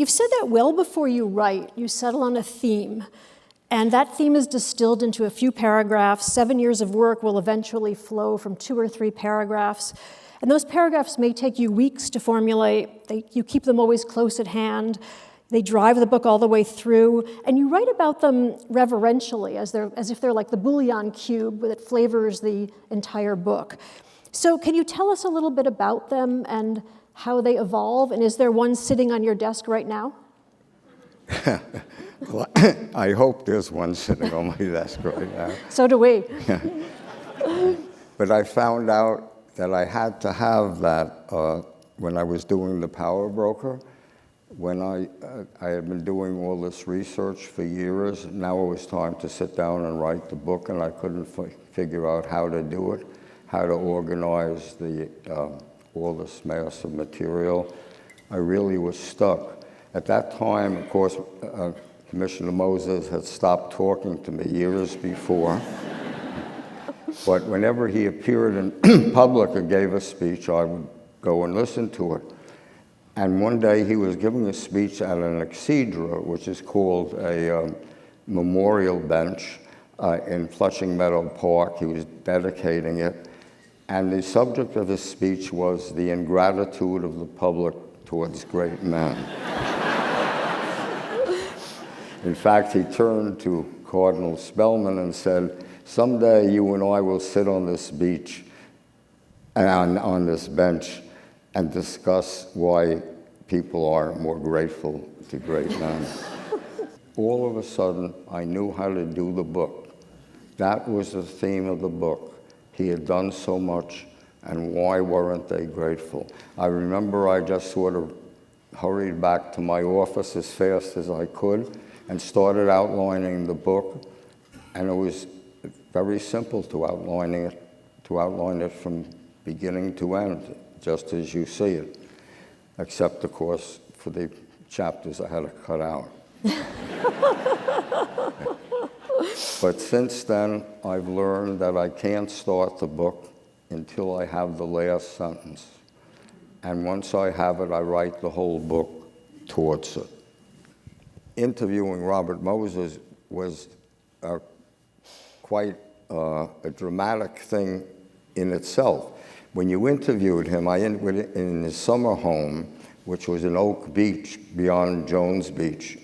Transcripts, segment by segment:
you've said that well before you write, you settle on a theme. And that theme is distilled into a few paragraphs. 7 years of work will eventually flow from 2 or 3 paragraphs. And those paragraphs may take you weeks to formulate. You keep them always close at hand. They drive the book all the way through. And you write about them reverentially, as if they're like the bouillon cube that flavors the entire book. So can you tell us a little bit about them and how they evolve? And is there one sitting on your desk right now? Well, I hope there's one sitting on my desk right now. So do we. But I found out that I had to have that when I was doing The Power Broker. When I had been doing all this research for years, now it was time to sit down and write the book, and I couldn't figure out how to do it, how to organize all this mass of material. I really was stuck. At that time, of course, Commissioner Moses had stopped talking to me years before. But whenever he appeared in public or gave a speech, I would go and listen to it. And one day he was giving a speech at an exedra, which is called a memorial bench in Flushing Meadow Park. He was dedicating it. And the subject of his speech was the ingratitude of the public towards great men. In fact, he turned to Cardinal Spellman and said, "Someday you and I will sit on this beach, on this bench, and discuss why people are more grateful to great men." All of a sudden, I knew how to do the book. That was the theme of the book. He had done so much, and why weren't they grateful? I remember I just sort of hurried back to my office as fast as I could and started outlining the book, and it was very simple to outline it from beginning to end, just as you see it, except, of course, for the chapters I had to cut out. But since then, I've learned that I can't start the book until I have the last sentence. And once I have it, I write the whole book towards it. Interviewing Robert Moses was quite a dramatic thing in itself. When you interviewed him, in his summer home, which was in Oak Beach, beyond Jones Beach,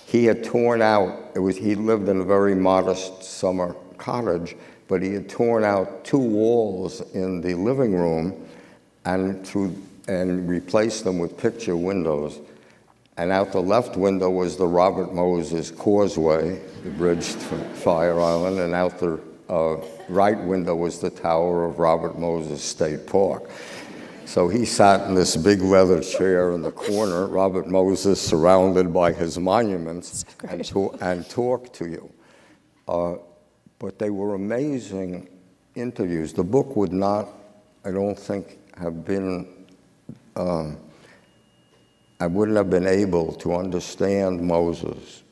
he had torn out, he lived in a very modest summer cottage, but he had torn out 2 walls in the living room and replaced them with picture windows. And out the left window was the Robert Moses Causeway, the bridge to Fire Island, and out the right window was the tower of Robert Moses State Park. So he sat in this big leather chair in the corner, Robert Moses surrounded by his monuments, and talked to you. But they were amazing interviews. The book would not, I don't think, have been, I wouldn't have been able to understand Moses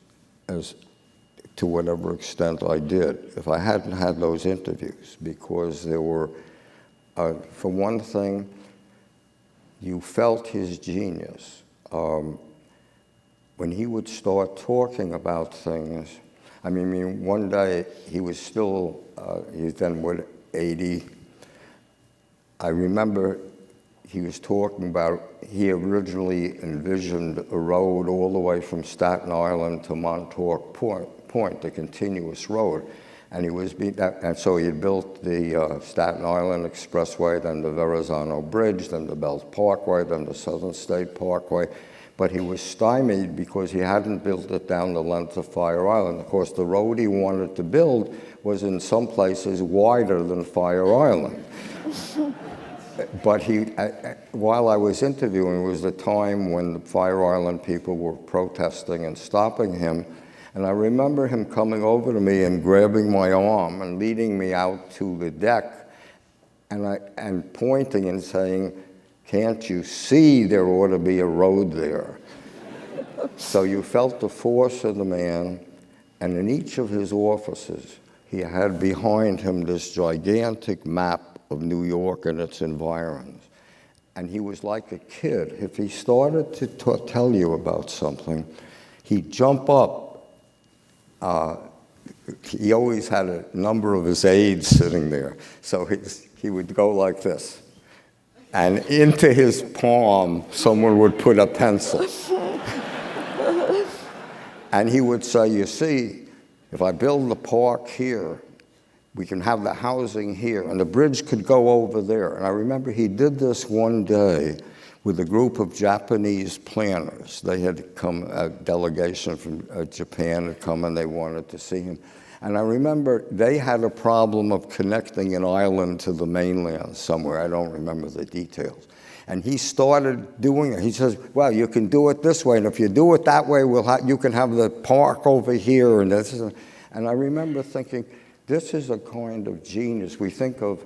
to whatever extent I did if I hadn't had those interviews, because there were, for one thing, you felt his genius. When he would start talking about things, I mean, one day he was still, he's then, 80. I remember he was talking about, he originally envisioned a road all the way from Staten Island to Montauk Point, the continuous road. And and so he had built the Staten Island Expressway, then the Verrazano Bridge, then the Belt Parkway, then the Southern State Parkway. But he was stymied because he hadn't built it down the length of Fire Island. Of course, the road he wanted to build was in some places wider than Fire Island. But while I was interviewing, it was the time when the Fire Island people were protesting and stopping him. And I remember him coming over to me and grabbing my arm and leading me out to the deck and pointing and saying, "Can't you see there ought to be a road there?" So you felt the force of the man, and in each of his offices, he had behind him this gigantic map of New York and its environs. and he was like a kid. If he started to tell you about something, he'd jump up. He always had a number of his aides sitting there, so he would go like this. And into his palm, someone would put a pencil. And he would say, you see, if I build the park here, we can have the housing here, and the bridge could go over there. And I remember he did this one day with a group of Japanese planners. They had come, a delegation from Japan had come, and they wanted to see him. And I remember they had a problem of connecting an island to the mainland somewhere. I don't remember the details. And he started doing it. He says, well, you can do it this way, and if you do it that way, you can have the park over here. And I remember thinking, this is a kind of genius. We think of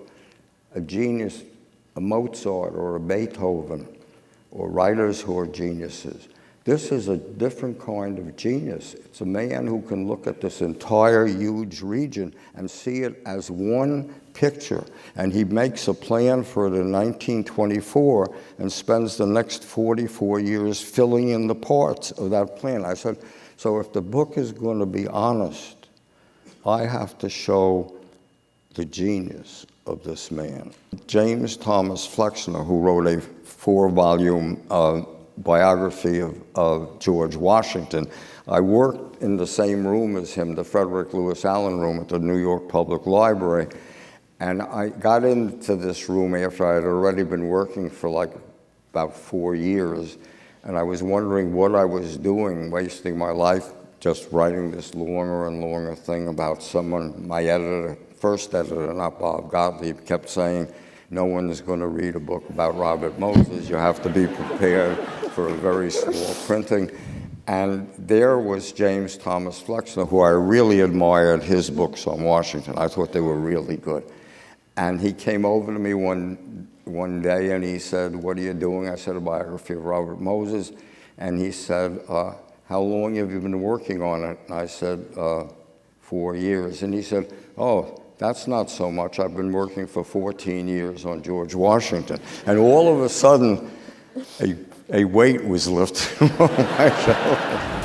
a genius, a Mozart or a Beethoven, or writers who are geniuses. This is a different kind of genius. It's a man who can look at this entire huge region and see it as one picture. And he makes a plan for it in 1924 and spends the next 44 years filling in the parts of that plan. I said, so if the book is going to be honest, I have to show the genius of this man. James Thomas Flexner, who wrote a 4-volume biography of George Washington, I worked in the same room as him, the Frederick Lewis Allen room at the New York Public Library. And I got into this room after I had already been working for like about 4 years. And I was wondering what I was doing, wasting my life just writing this longer and longer thing about someone. My editor, first editor, not Bob Gottlieb, kept saying, no one is going to read a book about Robert Moses. You have to be prepared for a very small printing. And there was James Thomas Flexner, who I really admired his books on Washington. I thought they were really good. And he came over to me one day and he said, what are you doing? I said, a biography of Robert Moses. And he said, how long have you been working on it? And I said, 4 years. And he said, oh, that's not so much. I've been working for 14 years on George Washington. And all of a sudden, a weight was lifted on my shoulder.